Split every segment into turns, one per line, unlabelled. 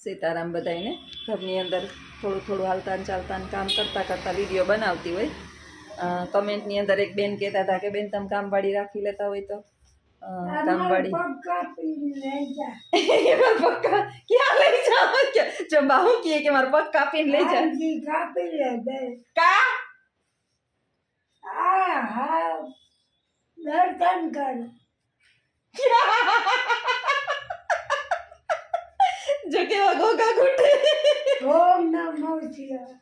સીતારામ બધાઈને ઘરની અંદર થોડું થોડું હાલતા ને ચાલતા ને કામ કરતાં કરતાં વિડીયો બનાવતી હોય કમેન્ટની અંદર એક બેન કહેતા હતા કે બેન તમે કામવાળી રાખી લેતા હોય તો કામવાળી પગ ક્યાં લઈ જાઓ જો બાહુ કહે કે મારા પગ કાપીને લઈ જાય
કાપી લે
કા
હા દર્શન કર
જો કેવા ગોગા ઘૂંટે
ઓમ નમો શિવાય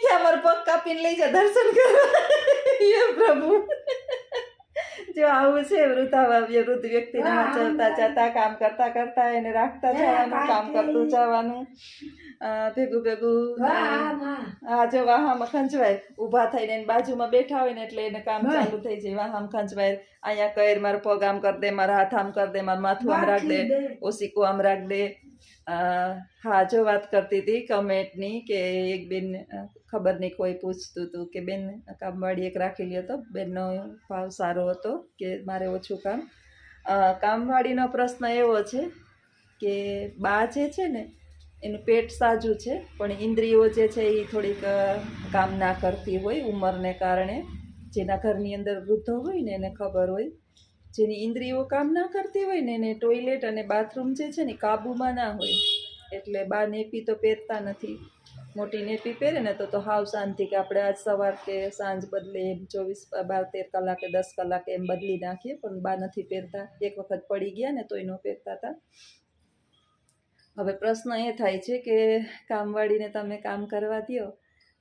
કે અમારા પગ કાપીને લઈ જા દર્શન કરવા હે પ્રભુ જો આવું છે વૃદ્ધ વ્યક્તિને ચાલતા ચાલતા કામ કરતા કરતા એને રાખતા જવાનું કામ કરતું જવાનું ભેગું ભેગું હા જો વાહામાં ખંચવાય ઊભા થઈને એની બાજુમાં બેઠા હોય ને એટલે એને કામ ચાલુ થઈ જાય વાહામાં ખંચવાય અહીંયા કર મારો પગ આમ કર દે મારા હાથ આમ કર દે મારું માથું આમ રાખ દે ઓસીકું આમ રાખ દે હા જો વાત કરતી હતી કમેન્ટની કે એક બેન ખબર નહીં કોઈ પૂછતું હતું કે બેન કામવાળી એક રાખેલી હતો બેનનો ભાવ સારો હતો કે મારે ઓછું કામવાળીનો પ્રશ્ન એવો છે કે બા જે છે ને એનું પેટ સાજું છે પણ ઇન્દ્રિયો જે છે એ થોડીક કામ ના કરતી હોય ઉંમરને કારણે જેના ઘરની અંદર વૃદ્ધો હોય ને એને ખબર હોય જેની ઇન્દ્રિયો કામ ના કરતી હોય ને એને ટોયલેટ અને બાથરૂમ જે છે ને કાબૂમાં ના હોય એટલે બા નેપી તો પહેરતા નથી મોટી નેપી પહેરે ને તો હાવ શાંતિ કે આપણે આજ સવાર કે સાંજ બદલે 12-13 કલાકે 10 કલાકે એમ બદલી નાખીએ પણ બા નથી પહેરતા એક વખત પડી ગયા ને તોય ન પહેરતા હતા હવે પ્રશ્ન એ થાય છે કે કામવાળીને તમે કામ કરવા દો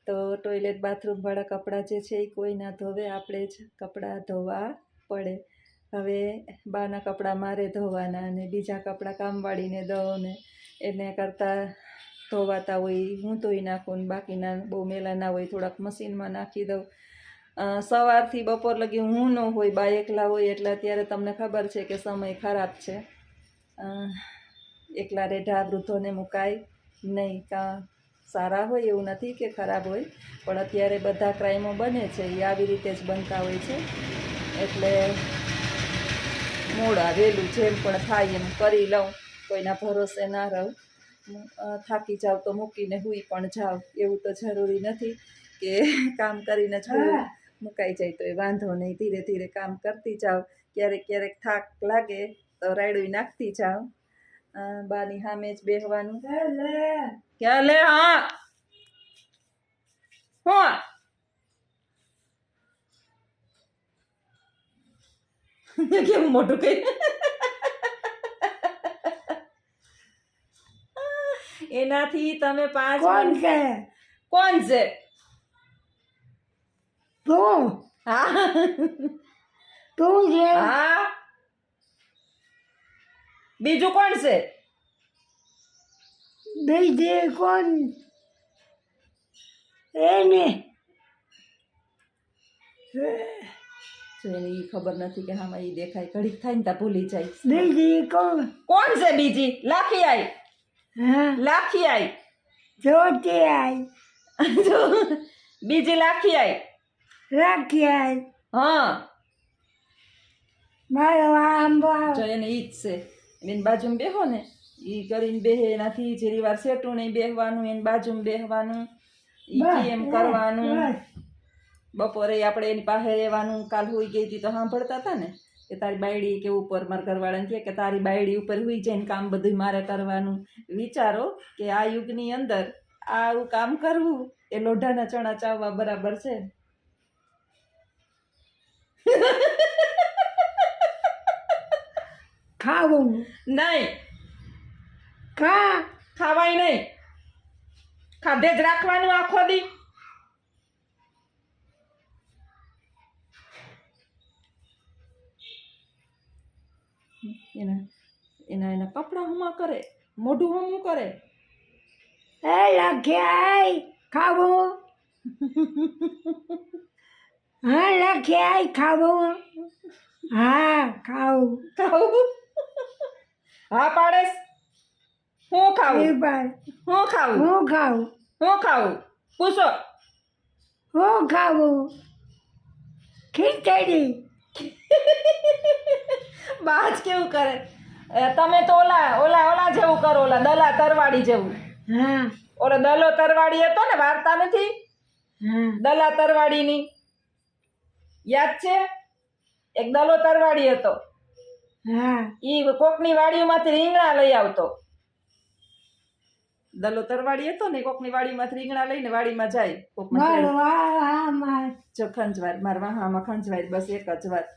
તો ટોયલેટ બાથરૂમવાળા કપડાં જે છે એ કોઈ ના ધોવે આપણે જ કપડાં ધોવા પડે હવે બાના કપડાં મારે ધોવાના અને બીજા કપડાં કામવાળીને દઉં ને એને કરતાં ધોવાતા હોય હું ધોઈ નાખું ને બાકીના બહુ મેલા ના હોય થોડાક મશીનમાં નાખી દઉં સવારથી બપોર લગી હું ન હોય બા એકલા હોય એટલે અત્યારે તમને ખબર છે કે સમય ખરાબ છે એકલા રેઢા વૃદ્ધોને મુકાય નહીં કાં સારા હોય એવું નથી કે ખરાબ હોય પણ અત્યારે બધા ક્રાઇમો બને છે એ આવી રીતે જ બનતા હોય છે એટલે મોડા વહેલું જેમ પણ થાય એમ કરી લઉં કોઈના ભરોસે ના રહું થાકી જાવ તો મૂકીને હુઈ પણ જાવ એવું તો જરૂરી નથી કે કામ કરીને જ મુકાઈ જાય તો એ વાંધો નહીં ધીરે ધીરે કામ કરતી જાવ ક્યારેક ક્યારેક થાક લાગે તો રાયડું નાખતી જાવ બાની સામે જ બેહવાનું ક્યાં લે હા કેવું મોટું કઈ એનાથી તમે 5 કોણ છે
તું
હા
તું છે
હા બીજું કોણ છે
બીજે કોણ એને
એને ખબર નથી કે હામાં એ દેખાય ઘડીક થાય ને ત્યાં ભૂલી જાય
બીજી કોણ
છે બીજી લાખી આઈ
હા
લાખી આઈ
જોતી આઈ
બીજી લાખી આઈ
રાખી આઈ
હા
મારો આંબો
જો એને ઈ જ છે એની બાજુમાં બેહો ને ઈ કરીને બેહે એનાથી જેરી વાર સેટું નહીં બેહવાનું એની બાજુમાં બેહવાનું ઈ એમ કરવાનું બપોરે આપણે એની પાસે રહેવાનું કાલ હોઈ ગઈ હતી તો સાંભળતા હતા ને કે તારી બાયડી કે ઉપર મારા ઘરવાળાને કહે કે તારી બાયડી ઉપર હોઈ જાય ને કામ બધું મારે કરવાનું વિચારો કે આ યુગની અંદર આવું કામ કરવું એ લોઢાના ચણા ચાવવા બરાબર છે
ખાવું
નહીં ખાવાય નહીં ખાધે જ રાખવાનું આખો દી એના કપડા હુમા કરે મોઢું હમું કરે
એ લખ્યા ખાવું હા લખ્યા ખાવું હા ખાવું
હા પાડેસ હું ખાવું પૂછો
હું ખાવું ખીચડી
બાજ કેવું કરે તમે તો ઓલા ઓલા ઓલા કરો ઓલા દલા તરવાડી જેવું.
હા
ઓલો દલો તરવાડી હતો ને, વાર્તા નથી
હા
દલા તરવાડીની, યાદ છે? એક દલો તરવાડી હતો.
હા
ઈ કોકની વાડીમાંથી રીંગણા લઈ આવતો. દલો તરવાડી હતો ને, કોકની વાડીમાંથી રીંગણા લઈને વાડીમાં જાય. કોકના
મારો
ખેડ-
આ માર
જો ખંજવાર, મારા વાહામાં ખંજવાર, બસ એક જ વાત.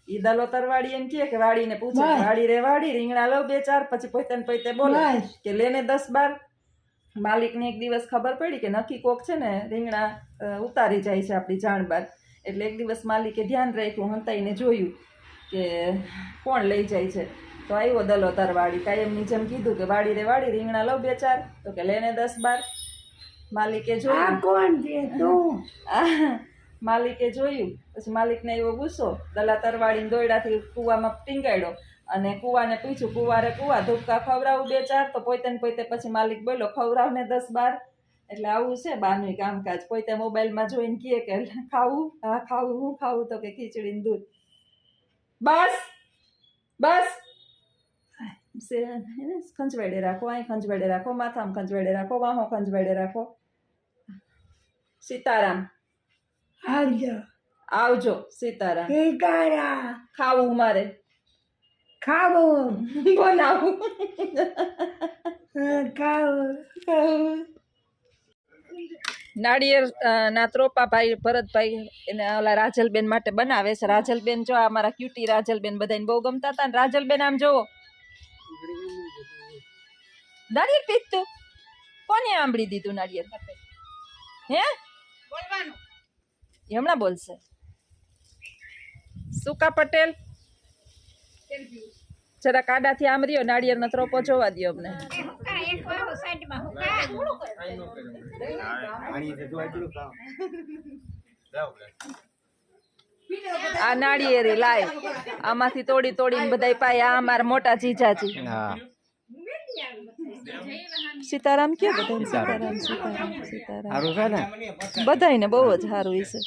ઈ દલો તરવાડી એમ કહે કે વાડીને પૂછે કે
બસ.
વાડી રે વાડી, રીંગણા લો 2-4, પછી પોતે ને પોતે બોલે
બસ.
કે લેને 10-12. માલિકને એક દિવસ ખબર પડી કે નક્કી કોક છે ને રીંગણા ઉતારી જાય છે આપણી જાણ બાદ. એટલે એક દિવસ માલિકે ધ્યાન રાખ્યું, હંતાઈને જોયું કે કોણ લઈ જાય છે. તો આવ્યો દલો તરવાડી, કાયમની જેમ કીધું કે વાડી રે વાડી, રીંગણા લો 2-4. તો કે લેને 10-12. માલિકે
આ
જોયું,
કોણ છે તું
માલિકે જોયું, પછી માલિકને એવો ગુસ્સો, દલા તરવાડીને દોયડાથી કૂવામાં ટીંગાડ્યો અને કૂવાને પૂછ્યું, કૂવારે કૂવા ધૂપકા ખવડાવું 2-4. તો પોતે ને પોતે પછી માલિક બોલ્યો, ખવડાવને 10-12. એટલે આવું છે બાનું કામકાજ. પોતે મોબાઈલમાં જોઈને કહે કે ખાવું, હા ખાવું, હું ખાવું? તો કે ખીચડીને દૂધ. બસ બસ ખંજવાડે રાખો, અહીં ખંજવાડે રાખો, માથામાં ખંજવાડે રાખો, વાહો ખંજવાડે રાખો. સીતારામ.
આવજો
આવજો સીતારામ.
સીતારા
ખાવું મારે,
ખાવું
બનાવું.
ખાવું
નાળિયેર ના ત્રોપા ભાઈ ભરતભાઈ એને ઓલા રાજલબેન માટે બનાવે છે. રાજલબેન જો આ મારા ક્યુટી રાજલબેન બધાને બહુ ગમતા હતા ને. રાજલબેન આમ જોવો, નાળિયેર પીતું કોને આંબળી દીધું નાળિયેર? હે બોલવાનું હમણાં બોલશે. સુકા પટેલ જરા કાડાથી આમ રહ્યો, નાળિયેર નો ત્રોપો જોવા દો અમને. આ નાળિયેરી લાય, આમાંથી તોડી તોડીને બધાય પાય. આ અમારા મોટા જીજાજી. સીતારામ કે બધાને સીતારામ સીતારામ સીતારામ.
સારું છે ને?
બધાયને બહુ જ સારું છે.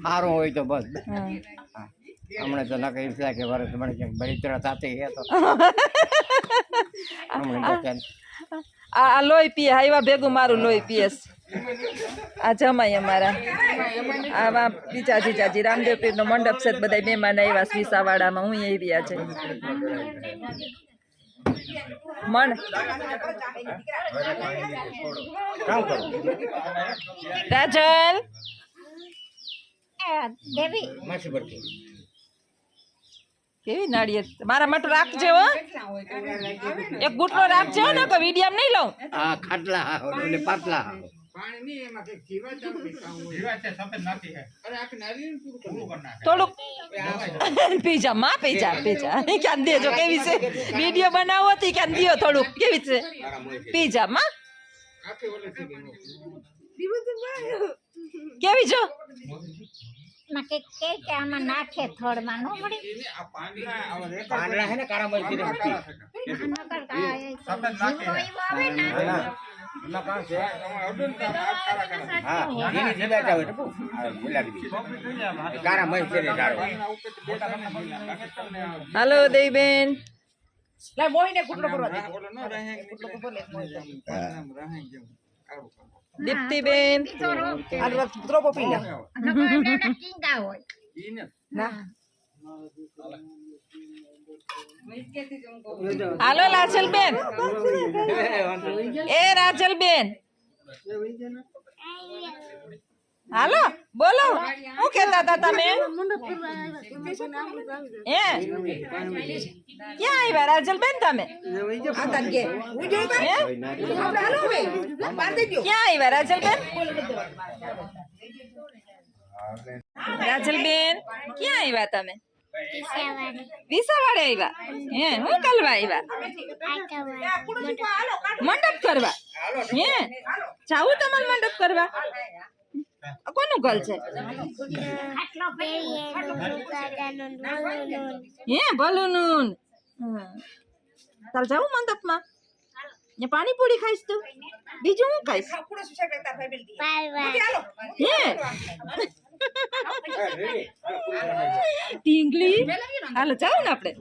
સારું હોય તો બસ.
હા.
હમણાં તો નકર એમ થાય કે વરસ મને ક્યાંક બળતરા થતી હે તો હમણાં તો ક્યાંક
આ લોહી પીએ, હાઈવા ભેગું મારું લોહી પીએસ. આ જમાઈ અમારા, આમાં બીજા જીજાજી રામદેવ પીર નો મંડપ છે, બધા મહેમાન આવ્યા વિસાવાડામાં. હું આવ્યા છે મન રાજલ કેવી નાળિયેર મારા માટે રાખજે હો. એક ગુટલો રાખજે હો, ને વિડીયમ નહીં લઉં.
આ ખાટલા એટલે પાટલા
થોડુંક પીજા માં પીજા પીજા ક્યાં દેજો. કેવી છે વિડીયો બનાવો હતી ક્યાં દિયો થોડુંક. કેવી છે પીજા માં કેવી જો
આમાં નાખે થોડમાં નો મળે
પાંદડા હે ને કાળા મરચી રે હા એની જગ્યા જાવ એટલે ગુલાબી કાળા મરચી રે ડાળો.
હાલો દેવીબેન. દીપ્તિબેન હાલો રાજલબેન. એ રાજલબેન હાલો બોલો, શું કહેતા હતા તમે? હે ક્યાં આવ્યા રાજલબેન તમે? ક્યાં આવ્યા રાજલબેન? રાજલબેન ક્યાં આવ્યા તમે? વિસાવાડે આવ્યા. હે હું કરવા આવ્યા? મંડપ કરવા. હે જાવું તમારે મંડપ કરવા? કોનું ઘર છે? હે ભલુનું. તાર જાવું મંડપમાં? ને પાણીપુરી ખાઈશ તું? બીજું હું ખાઈશ? હે ટીંગલી હાલો જાઓ ને આપણે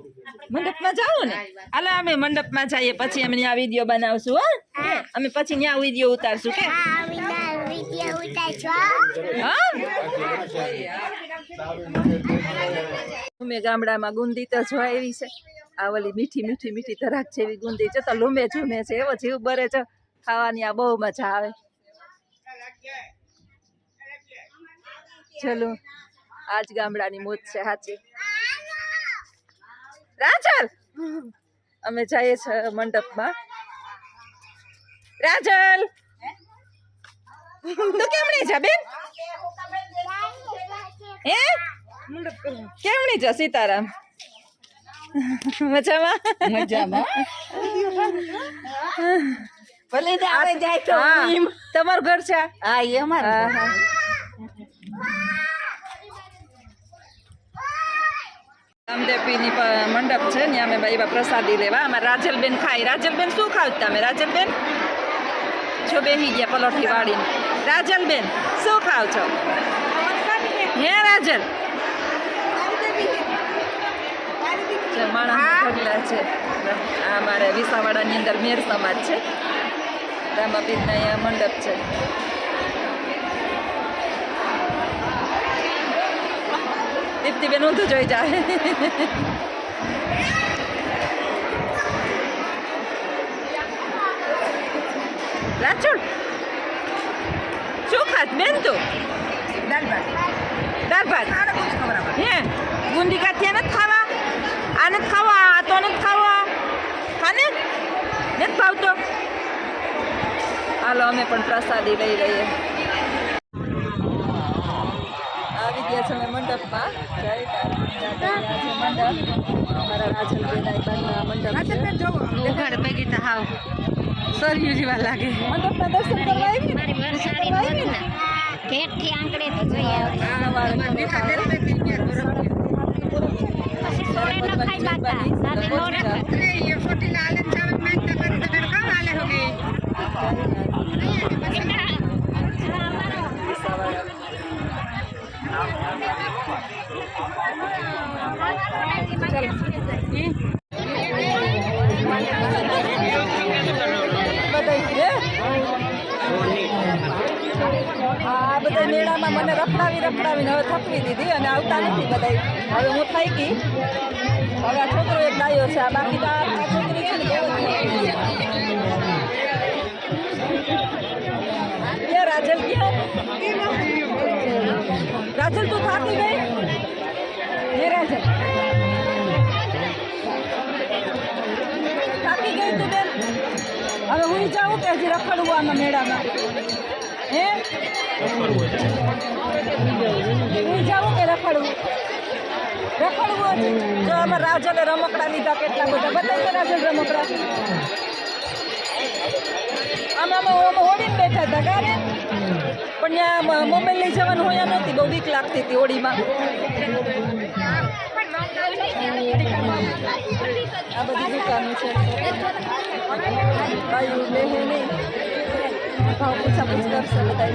મંડપમાં જાઓ ને હાલો અમે મંડપમાં જઈએ પછી અમે ત્યાં વિડીયો બનાવશું હો અમે પછી ત્યાં વિડીયો ઉતારશું કે હા અમે ગામડામાં ગુંદી તો જોવા એવી છે આ ઓલી મીઠી મીઠી મીઠી તરાક જેવી ગુંદી છે તો લૂમે ઝૂમે છે એવો જીવ બરે છે ખાવાની આ બહુ મજા આવે ચલો આજ ગામડાની મોજ છે સાચી રાજલ અમે જઈએ છીએ મંડપમાં રાજલ તો કેમણી છે બેન હે કેમણી છે સીતારામ મજામાં
ભલે આવે જાય તો
હા, તમારું ઘર છે
હા એ અમારે
હા હા રામદેવપીરની મંડપ છે ને અમે ભાઈ પ્રસાદી લેવા અમારે રાજલબેન ખાય રાજલબેન શું ખાવ તમે રાજલબેન છો બેસી ગયા પલોઠી વાળીને રાજલબેન શું ખાવ છો હે રાજલ માણસ ઢગલા છે આ અમારે વિસાવાડાની અંદર મેર સમાજ છે રામાપીરના અહીંયા મંડપ છે દીપ્તિબેન ઊંધું જોઈ જાય રાજુડ શું ખાત બેન તું દાળ ભાત હે ગુંદી કાઠિયા નથી ખાવા આ નથી ખાવા આ તો નથી ખાવા ખાને નથી ભાવતો હાલો અમે પણ પ્રસાદી લઈ લઈએ આવી ગયા છે અમે મંડપમાં જય તારી મંડપ અમારા રાજલબેન મંડપ
ઉઘાડ પૈકી તો હાવ
સરયું જેવા લાગે મંડપના દર્શન કરવા આવી
મારી વરસાડી નહોતી ને ઘેરથી આંકડે તો જોઈ આવી પછી સોળે ન ખાઈ બાકા સાથે નો રાખે
આ બધા મેળામાં મને રખડાવીને હવે થકવી દીધી અને આવતા નથી બધા હવે હું થઈ ગઈ હવે આ છોકરો એક ડાયો છે આ બાકી તો આ છોકરી છે ને બહુ જ ક્યાં રાજલ ક્યાં રાજલ તું થાકી ગઈ હે રાજલ થાકી ગઈ તું બેન હવે હું જાઉં કે હજી રખડવું આમાં મેળામાં હે હું જાઉં કે રખડવું જો અમે રાજલે રમકડા લીધા કેટલા બધા બતાવીએ રાજલ રમકડા આમાં હોડીને બેઠા હતા ગારે પણ ત્યાં મોબાઈલ લઈ જવાનું હોય નહોતી બહુ બીક લાગતી હતી હોડીમાં આ બધી દુકાનો છે ભાઈ લે નહીં ભાવ પૂછાપૂછ કરશે બધા